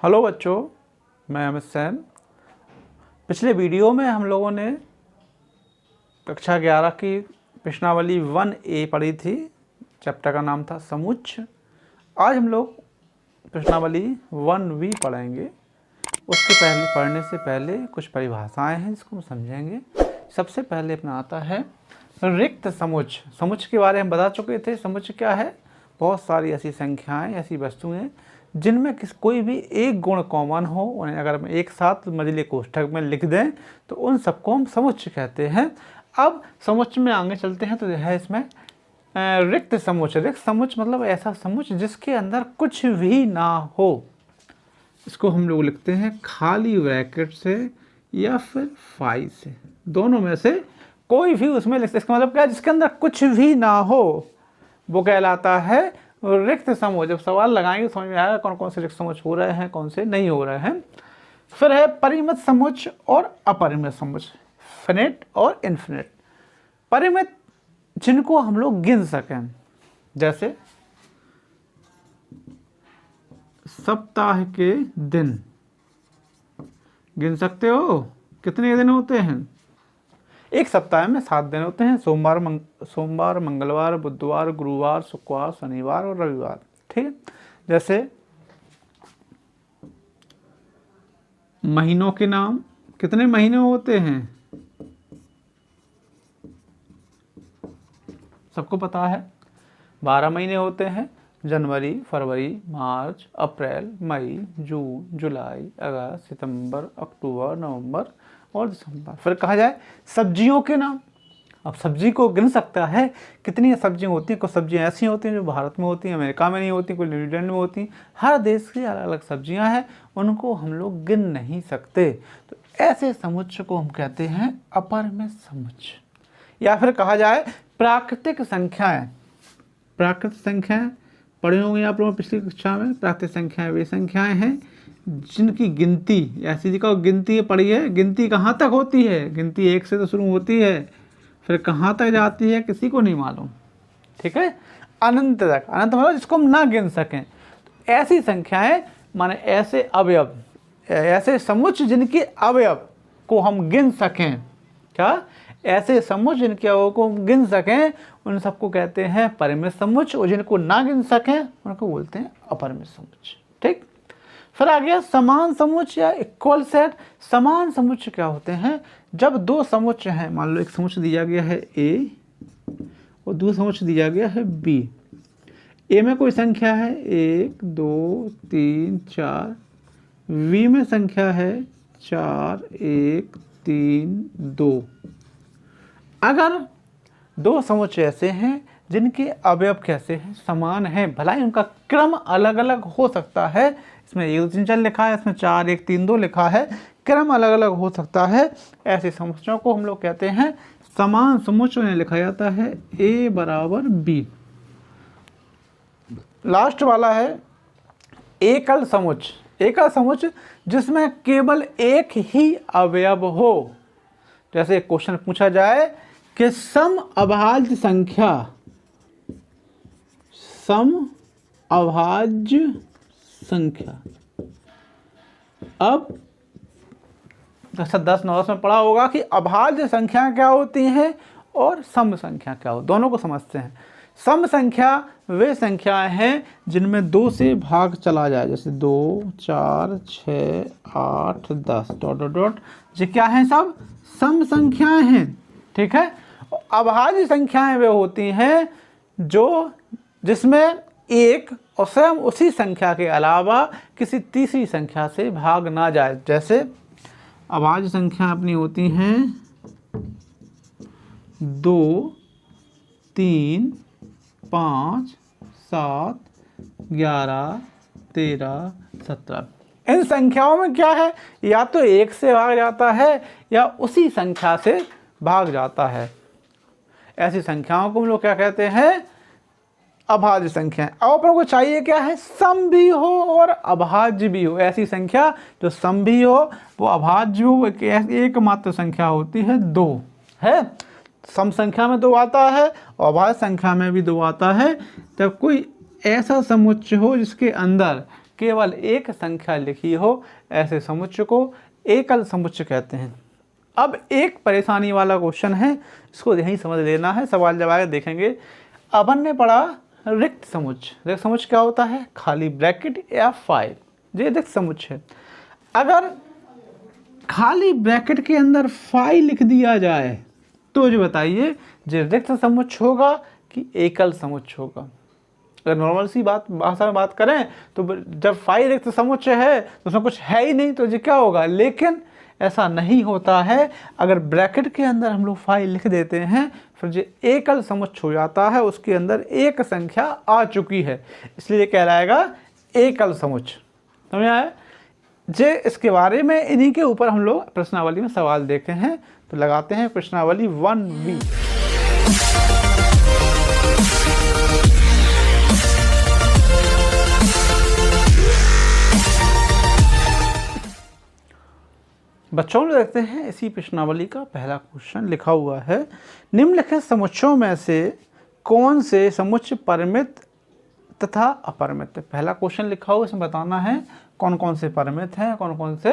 Hello बच्चों, मैं Amit San. पिछले वीडियो में हम लोगों ने कक्षा 11 की प्रश्नावली 1A पढ़ी थी। चैप्टर का नाम था समुच्चय। आज हम लोग प्रश्नावली 1B पढ़ेंगे। उसके पहले पढ़ने से पहले कुछ परिभाषाएं हैं जिसको हम समझेंगे। सबसे पहले अपना आता है रिक्त समुच्चय। समुच्चय के बारे में बता चुके थे। समुच्चय क्या है? बहुत सारी ऐसी संख्याएं, ऐसी वस्तुएं जिनमें कोई भी एक गुण कॉमन हो, उन्हें अगर हम एक साथ मझले कोष्ठक में लिख दें तो उन सबको हम समुच्चय कहते हैं। अब समुच्चय में आगे चलते हैं तो है इसमें रिक्त समुच्चय। रिक्त समुच्चय मतलब ऐसा समुच्चय जिसके अंदर कुछ भी ना हो। इसको हम लोग लिखते हैं खाली ब्रैकेट से या फिर फाई से, दोनों में से कोई भी उसमें लिखते। इसका मतलब क्या है? जिसके अंदर कुछ भी ना हो वो कहलाता है रिक्त समुच्चय। जब सवाल लगाएंगे समझ में आएगा कौन कौन से रिक्त समुच्चय हो रहे हैं, कौन से नहीं हो रहे हैं। फिर है परिमित समुच्चय और अपरिमित समुच्चय, फिनिट और इनफिनिट। परिमित जिनको हम लोग गिन सकें, जैसे सप्ताह के दिन गिन सकते हो। कितने दिन होते हैं? एक सप्ताह में 7 दिन होते हैं। सोमवार, मंगलवार, बुधवार, गुरुवार, शुक्रवार, शनिवार और रविवार। ठीक है। जैसे महीनों के नाम, कितने महीने होते हैं? सबको पता है 12 महीने होते हैं। जनवरी, फरवरी, मार्च, अप्रैल, मई, जून, जुलाई, अगस्त, सितंबर, अक्टूबर, नवंबर और दिसंबर। फिर कहा जाए सब्जियों के नाम। अब सब्जी को गिन सकता है कितनी सब्जियां होती हैं। कुछ सब्जियां ऐसी होती हैं जो भारत में होती हैं, अमेरिका में नहीं होती, कोई न्यूजीलैंड में होती। हर देश की अलग अलग सब्जियां हैं, उनको हम लोग गिन नहीं सकते। तो ऐसे समुच्चय को हम कहते हैं अपरिमित समुच्चय। या फिर कहा जाए प्राकृतिक संख्याएं। प्राकृतिक संख्याएं पढ़े होंगे आप लोगों पिछली कक्षा में। प्राकृतिक संख्याएं वे संख्याएं हैं जिनकी गिनती, ऐसी जगह गिनती पढ़ी है। गिनती कहाँ तक होती है? गिनती 1 से तो शुरू होती है, फिर कहाँ तक जाती है किसी को नहीं मालूम। ठीक है, अनंत तक। अनंत मतलब जिसको हम ना गिन सकें। तो ऐसी संख्याएं माने ऐसे अवयव, ऐसे समुच्चय जिनके अवयव को हम गिन सकें। क्या? ऐसे समुच्चय जिनके अवयव को हम गिन सकें, उन सबको कहते हैं परिमित समुच्चय। और जिनको ना गिन सकें उनको बोलते हैं अपरिमित समुच्चय। ठीक। फिर आ गया समान समुच्चय या इक्वल सेट। समान समुच्चय क्या होते हैं? जब दो समुच्चय हैं, मान लो एक समुच्चय दिया गया है A और दूसरा समुच्चय दिया गया है B। A में कोई संख्या है 1 2 3 4, B में संख्या है 4 1 3 2। अगर दो समुच्चय ऐसे हैं जिनके अवयव कैसे हैं? समान हैं, भला ही उनका क्रम अलग अलग हो सकता है। इसमें 1 2 3 4 लिखा है, इसमें 4 1 3 2 लिखा है, क्रम अलग अलग हो सकता है। ऐसे समुच्चयों को हम लोग कहते हैं समान समुच्चय। उन्हें लिखा जाता है A बराबर B। लास्ट वाला है एकल समुच्चय। एकल समुच्चय जिसमें केवल एक ही अवयव हो। जैसे एक क्वेश्चन पूछा जाए कि सम अभाज्य संख्या, सम अभाज्य संख्या। अब 10 में पढ़ा होगा कि अभाज्य संख्या क्या होती हैं और सम संख्या क्या हो, दोनों को समझते हैं। सम संख्या वे संख्याएं हैं जिनमें 2 से भाग चला जाए, जैसे 2 4 6 8 10 डॉट डॉट डॉट। ये क्या है? सब सम संख्याएं हैं। ठीक है। अभाज्य संख्याएं वे होती हैं जिसमें एक और स्वयं उसी संख्या के अलावा किसी तीसरी संख्या से भाग ना जाए। जैसे अभाज्य संख्या अपनी होती हैं 2 3 5 7 11 13 17। इन संख्याओं में क्या है? या तो 1 से भाग जाता है या उसी संख्या से भाग जाता है। ऐसी संख्याओं को हम लोग क्या कहते हैं? अभाज्य संख्या। अब अपन को चाहिए क्या है? सम भी हो और अभाज्य भी हो। ऐसी संख्या जो सम भी हो, वो अभाज्य हो। एकमात्र संख्या होती है 2 है। सम संख्या में 2 आता है और अभाज्य संख्या में भी 2 आता है। जब कोई ऐसा समुच्चय हो जिसके अंदर केवल एक संख्या लिखी हो, ऐसे समुच्चय को एकल समुच्चय कहते हैं। अब एक परेशानी वाला क्वेश्चन है, इसको यहीं समझ लेना है, सवाल जब आगे देखेंगे। अपन ने पढ़ा रिक्त समुच्चय। रिक्त समुच्चय क्या होता है? खाली ब्रैकेट या फाइल, ये रिक्त समुच्चय है। अगर खाली ब्रैकेट के अंदर फाइल लिख दिया जाए तो जो बताइए जो रिक्त समुच्चय होगा कि एकल समुच्चय होगा? अगर नॉर्मल सी भाषा में बात करें तो जब फाइल रिक्त समुच्चय है तो उसमें कुछ है ही नहीं, तो ये क्या होगा? लेकिन ऐसा नहीं होता है। अगर ब्रैकेट के अंदर हम लोग फाइल लिख देते हैं फिर जो एकल समुच्चय हो जाता है, उसके अंदर एक संख्या आ चुकी है, इसलिए कहलाएगा एकल समुच्चय। समझ आया? जे इसके बारे में इन्हीं के ऊपर हम लोग प्रश्नावली में सवाल देखे हैं, तो लगाते हैं प्रश्नावली 1B। बच्चों लोग देखते हैं इसी प्रश्नावली का पहला क्वेश्चन लिखा हुआ है, निम्नलिखित समुच्चयों में से कौन से समुच्चय परिमित तथा अपरिमित? पहला क्वेश्चन लिखा हुआ, इसमें बताना है कौन कौन से परिमित हैं, कौन कौन से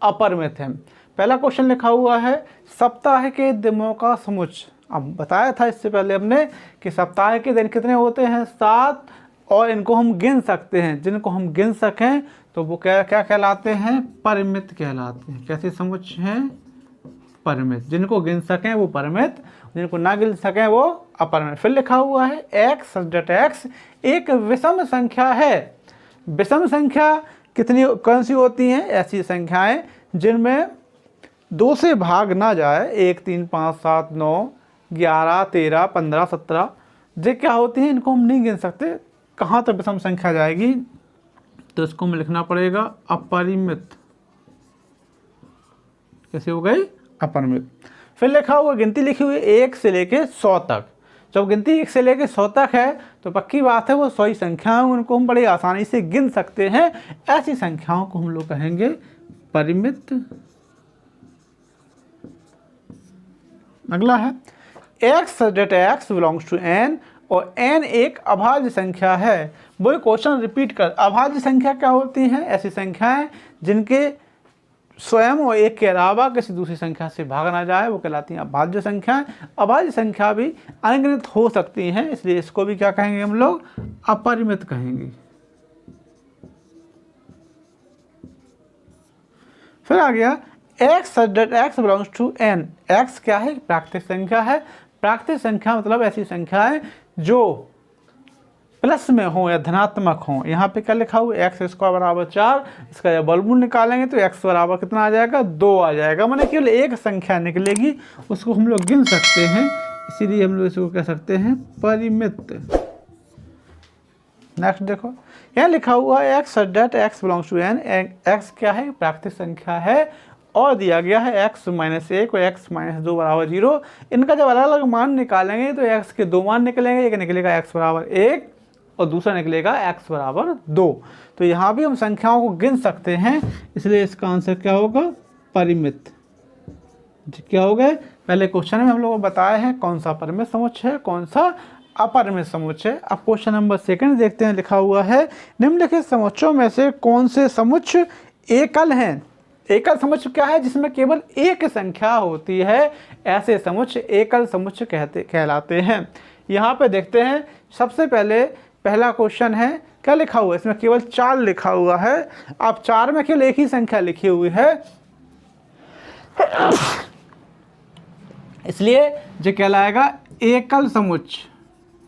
अपरिमित हैं। पहला क्वेश्चन लिखा हुआ है सप्ताह के दिनों का समुच्चय। अब बताया था इससे पहले हमने कि सप्ताह के दिन कितने होते हैं? 7, और इनको हम गिन सकते हैं। जिनको हम गिन सकें तो वो क्या क्या कहलाते हैं? परिमित कहलाते हैं। कैसे समुच्चय हैं? परिमित। जिनको गिन सकें वो परिमित, जिनको ना गिन सकें वो अपरिमित। फिर लिखा हुआ है x सच x एक विषम संख्या है। विषम संख्या कितनी कौन सी होती हैं? ऐसी संख्याएं जिनमें 2 से भाग ना जाए। 1, 3, 5, 7, 9, 11, 13, 15, 17 ये क्या होती हैं? इनको हम नहीं गिन सकते। कहाँ तक विषम संख्या जाएगी? तो इसको हमें लिखना पड़ेगा अपरिमित। कैसे हो गई? अपरिमित। फिर लिखा हुआ गिनती लिखी हुई 1 से लेके 100 तक। जब गिनती 1 से लेके 100 तक है तो पक्की बात है वो 100 ही संख्याएं, उनको हम बड़ी आसानी से गिन सकते हैं। ऐसी संख्याओं को हम लोग कहेंगे परिमित। अगला है x x belongs to n, और n एक अभाज्य संख्या है। वही क्वेश्चन रिपीट कर, अभाज्य संख्या क्या होती हैं? ऐसी संख्याएं जिनके स्वयं और एक के अलावा किसी दूसरी संख्या से भाग ना जाए वो कहलाती हैं अभाज्य संख्याएं। अभाज्य संख्या भी अनगिनत हो सकती हैं, इसलिए इसको भी क्या कहेंगे हम लोग? अपरिमित कहेंगे। फिर आ गया x x belongs to n। x क्या है? प्राकृतिक संख्या है। प्राकृतिक संख्या मतलब ऐसी संख्याएं जो प्लस में हो या धनात्मक हो। यहाँ पे क्या लिखा हुआ? x स्क्वायर बराबर 4। इसका जब वर्गमूल निकालेंगे तो x बराबर कितना आ जाएगा? 2 आ जाएगा। माने केवल एक संख्या निकलेगी, उसको हम लोग गिन सकते हैं, इसीलिए हम लोग इसको कह सकते हैं परिमित। नेक्स्ट देखो, यहाँ लिखा हुआ है x x belongs to n। x क्या है? प्राकृतिक संख्या है, और दिया गया है x - 1 और x - 2 बराबर 0। इनका जब अलग अलग मान निकालेंगे तो x के 2 मान निकलेंगे। एक निकलेगा x बराबर 1 और दूसरा निकलेगा x बराबर 2। तो यहाँ भी हम संख्याओं को गिन सकते हैं, इसलिए इसका आंसर क्या होगा? परिमित। क्या हो गए? पहले क्वेश्चन में हम लोगों को बताया है कौन सा परिमित समुच्चय है, कौन सा अपरिमित समुच्चय। अब क्वेश्चन नंबर 2 देखते हैं। लिखा हुआ है निम्नलिखित समुच्चयों में से कौन से समुच्चय एकल हैं? एकल समुच्चय क्या है? जिसमें केवल एक संख्या होती है, ऐसे समुच्चय एकल समुच्चय कहलाते हैं। यहाँ पे देखते हैं, सबसे पहले पहला क्वेश्चन है, क्या लिखा हुआ है? इसमें केवल 4 लिखा हुआ है। अब 4 में केवल एक ही संख्या लिखी हुई है, इसलिए जो कहलाएगा एकल समुच्चय।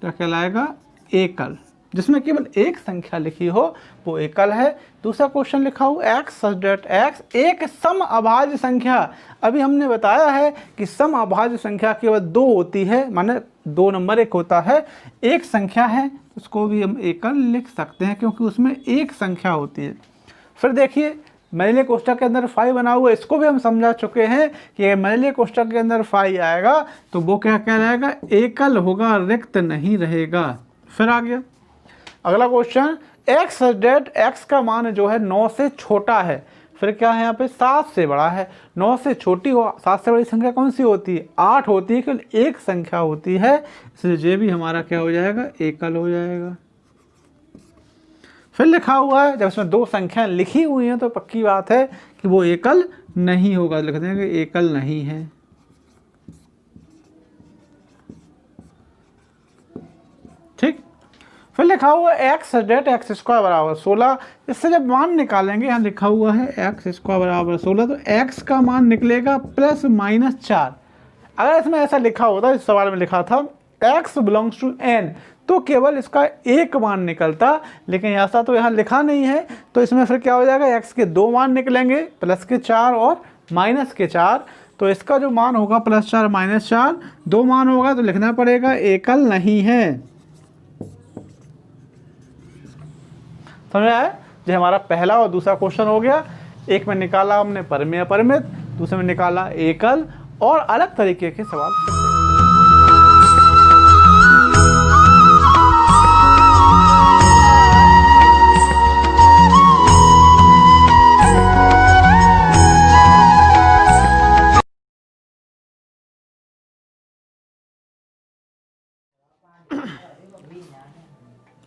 क्या कहलाएगा? एकल। जिसमें केवल एक संख्या लिखी हो वो एकल है। दूसरा क्वेश्चन लिखा हुआ x x एक सम अभाज्य संख्या। अभी हमने बताया है कि सम अभाज्य संख्या केवल 2 होती है, माने 2 नंबर 1 होता है। एक संख्या है उसको भी हम एकल लिख सकते हैं क्योंकि उसमें एक संख्या होती है। फिर देखिए मैंने कोष्ठक के अंदर फाई बना हुआ है, इसको भी हम समझा चुके हैं कि मैंने कोष्ठक के अंदर फाई आएगा तो वो क्या कहलाएगा? एकल होगा, रिक्त नहीं रहेगा। फिर आ गया अगला क्वेश्चन, x x का मान जो है 9 से छोटा है। फिर क्या है? यहाँ पे 7 से बड़ा है। 9 से छोटी हो, 7 से बड़ी संख्या कौन सी होती है? 8 होती है, केवल एक संख्या होती है, इसलिए ये भी हमारा क्या हो जाएगा? एकल हो जाएगा। फिर लिखा हुआ है जब इसमें दो संख्या लिखी हुई हैं तो पक्की बात है कि वो एकल नहीं होगा, लिख देंगे एकल नहीं है। ठीक। फिर लिखा हुआ है एक्स डेट एक्स स्क्वायर बराबर 16। इससे जब मान निकालेंगे, यहाँ लिखा हुआ है एक्स स्क्वायर बराबर 16, तो एक्स का मान निकलेगा +-4। अगर इसमें ऐसा लिखा होता, इस सवाल में लिखा था x बिलोंग्स टू n, तो केवल इसका एक मान निकलता, लेकिन ऐसा तो यहाँ लिखा नहीं है। तो इसमें फिर क्या हो जाएगा, x के दो मान निकलेंगे, +4 और -4। तो इसका जो मान होगा +4 -4 दो मान होगा, तो लिखना पड़ेगा एकल नहीं है। समझ आया? जो हमारा पहला और दूसरा क्वेश्चन हो गया। एक में निकाला हमने परिमेय अपरिमित, दूसरे में निकाला एकल, और अलग तरीके के सवाल।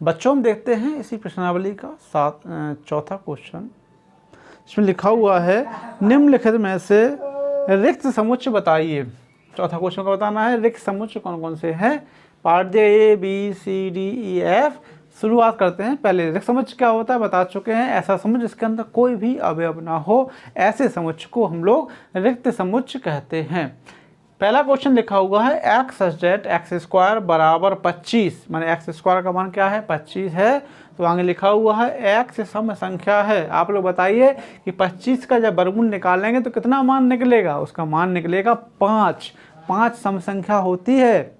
बच्चों हम देखते हैं इसी प्रश्नावली का चौथा क्वेश्चन। इसमें लिखा हुआ है निम्नलिखित में से रिक्त समुच्चय बताइए। चौथा क्वेश्चन का बताना है रिक्त समुच्चय कौन कौन से हैं। Part J A B C D E F। शुरुआत करते हैं। पहले रिक्त समुच्चय क्या होता है बता चुके हैं, ऐसा समुच्चय जिसके अंदर कोई भी अवयव ना हो, ऐसे समुच्चय को हम लोग रिक्त समुच्चय कहते हैं। पहला क्वेश्चन लिखा हुआ है एक्स डेट एक्स स्क्वायर बराबर 25, माने एक्स स्क्वायर का मान क्या है 25 है। तो आगे लिखा हुआ है एक्स सम संख्या है। आप लोग बताइए कि 25 का जब वर्गमूल निकालेंगे तो कितना मान निकलेगा, उसका मान निकलेगा 5। 5 सम संख्या होती है,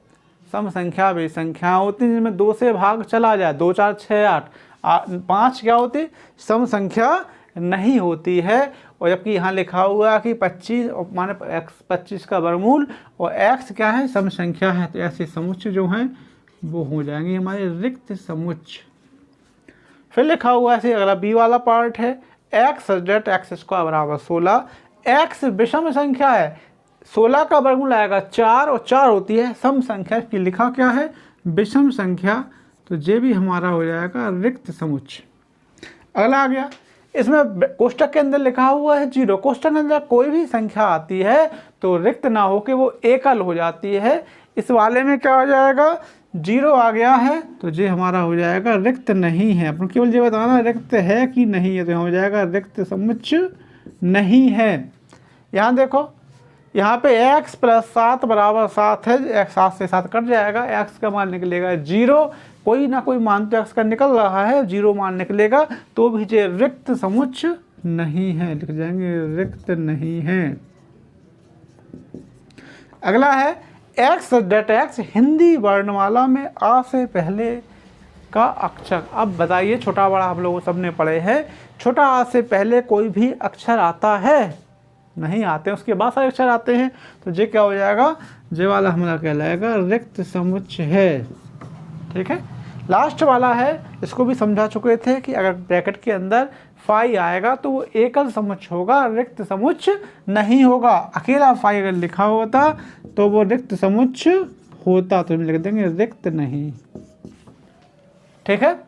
सम संख्या भी संख्या होती है जिसमें 2 से भाग चला जाए, 2 4 6 8। 5 क्या होती, सम संख्या नहीं होती है। और जबकि यहाँ लिखा हुआ है कि 25 माने x 25 का वर्गमूल और x क्या है सम संख्या है, तो ऐसे समुच्चय जो हैं वो हो जाएंगे हमारे रिक्त समुच्चय। फिर लिखा हुआ है ऐसे अगला बी वाला पार्ट है एक्स डेट एक्स स्क्वायर बराबर 16। x विषम संख्या है, 16 का वर्गमूल आएगा 4 और 4 होती है सम संख्या की, लिखा क्या है विषम संख्या, तो ये भी हमारा हो जाएगा रिक्त समुच्चय। अगला आ गया, इसमें कोष्टक के अंदर लिखा हुआ है 0। कोष्टक के अंदर कोई भी संख्या आती है तो रिक्त ना होके वो एकल हो जाती है। इस वाले में क्या हो जाएगा 0 आ गया है तो ये हमारा हो जाएगा रिक्त नहीं है। अपन केवल ये बताना रिक्त है कि नहीं है, तो हो जाएगा रिक्त समुच्चय नहीं है। यहाँ देखो, यहाँ पे x + 7 बराबर 7 है, x 7 से 7 कट जाएगा, x का मान निकलेगा 0। कोई ना कोई मान तो x का निकल रहा है, 0 मान निकलेगा, तो भी ये रिक्त समुच्चय नहीं है, लिख जाएंगे रिक्त नहीं है। अगला है x डेट x हिंदी वर्णमाला में आ से पहले का अक्षर। अब बताइए, छोटा बड़ा आप लोगों सबने पढ़े हैं, छोटा आ से पहले कोई भी अक्षर आता है, नहीं आते, उसके बाद सारे अक्षर आते हैं, तो ये क्या हो जाएगा, ये वाला हमारा कहलाएगा रिक्त समुच्चय है। ठीक है। लास्ट वाला है, इसको भी समझा चुके थे कि अगर ब्रैकेट के अंदर फाई आएगा तो वो एकल समुच्चय होगा, रिक्त समुच्चय नहीं होगा। अकेला फाई अगर लिखा होता तो वो रिक्त समुच्चय होता, तो हम लिख देंगे रिक्त नहीं। ठीक है।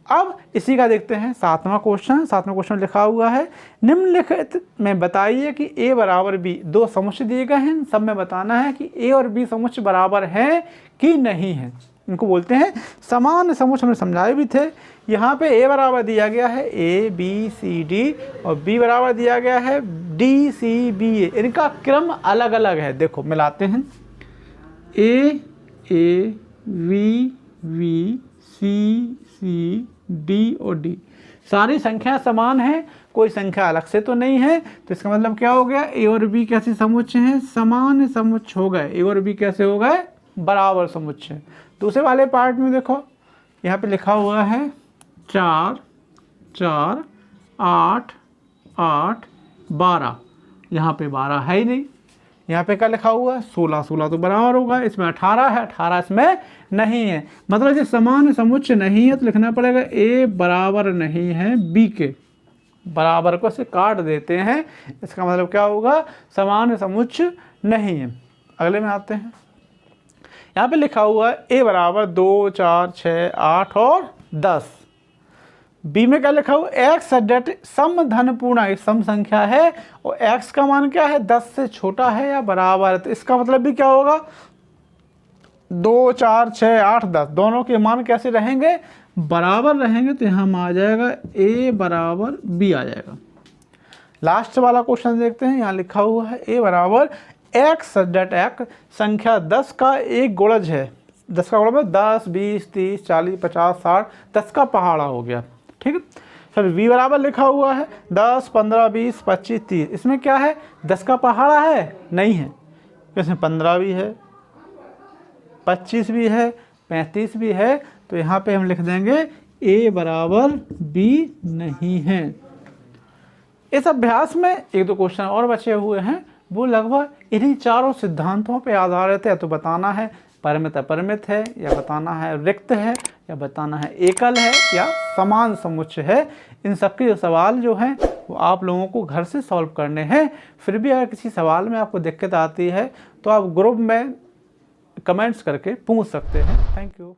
अब इसी का देखते हैं सातवां क्वेश्चन। सातवां क्वेश्चन लिखा हुआ है निम्नलिखित में बताइए कि a बराबर b, दो समुच्चय दिए गए हैं, सब में बताना है कि a और b समुच्चय बराबर हैं कि नहीं है। इनको बोलते हैं समान समुच्चय, हमने समझाए भी थे। यहाँ पे a बराबर दिया गया है a b c d और b बराबर दिया गया है d c b a, इनका क्रम अलग अलग है। देखो मिलाते हैं, a a v v c c d और d, सारी संख्या समान है, कोई संख्या अलग से तो नहीं है। तो इसका मतलब क्या हो गया, a और b कैसे समुच्चय हैं, समान समुच्चय हो गए। a और b कैसे हो गए, बराबर समुच्चय। दूसरे वाले पार्ट में देखो, यहाँ पे लिखा हुआ है 4 4 8 8 12, यहाँ पे 12 है ही नहीं। यहाँ पे क्या लिखा हुआ है 16, 16 तो बराबर होगा, इसमें 18 है, 18 इसमें नहीं है। मतलब ये समान समुच्चय नहीं है, तो लिखना पड़ेगा a बराबर नहीं है b के, बराबर को से काट देते हैं। इसका मतलब क्या होगा, समान समुच्चय नहीं है। अगले में आते हैं, यहाँ पे लिखा हुआ है a बराबर 2 4 6 8 और 10। बी में क्या लिखा हुआ एक्स डेट सम धन पूर्णांक सम संख्या है और एक्स का मान क्या है 10 से छोटा है या बराबर है। तो इसका मतलब भी क्या होगा 2, 4, 6, 8, 10 दोनों के मान कैसे रहेंगे बराबर रहेंगे। तो यहाँ आ जाएगा ए बराबर बी आ जाएगा। लास्ट वाला क्वेश्चन देखते हैं। यहाँ लिखा हुआ है ए बराबर एक्स डेट एक्स संख्या 10 का एक गुणज है। 10 का गुणज 10, 20, 30, 40, 50, 60 10 का पहाड़ा हो गया। ठीक है। फिर v बराबर लिखा हुआ है 10, 15, 20, 25, 30। इसमें क्या है 10 का पहाड़ा है नहीं है। इसमें 15 भी है, 25 भी है, 35 भी है। तो यहाँ पे हम लिख देंगे a बराबर b नहीं है। इस अभ्यास में एक दो क्वेश्चन और बचे हुए हैं, वो लगभग इन्हीं चारों सिद्धांतों पे आधारित है। तो बताना है परिमित अपरिमित है, या बताना है रिक्त है, या बताना है एकल है, या समान समुच्चय है। इन सबके सवाल जो हैं वो आप लोगों को घर से सॉल्व करने हैं। फिर भी अगर किसी सवाल में आपको दिक्कत आती है तो आप ग्रुप में कमेंट्स करके पूछ सकते हैं। Thank you.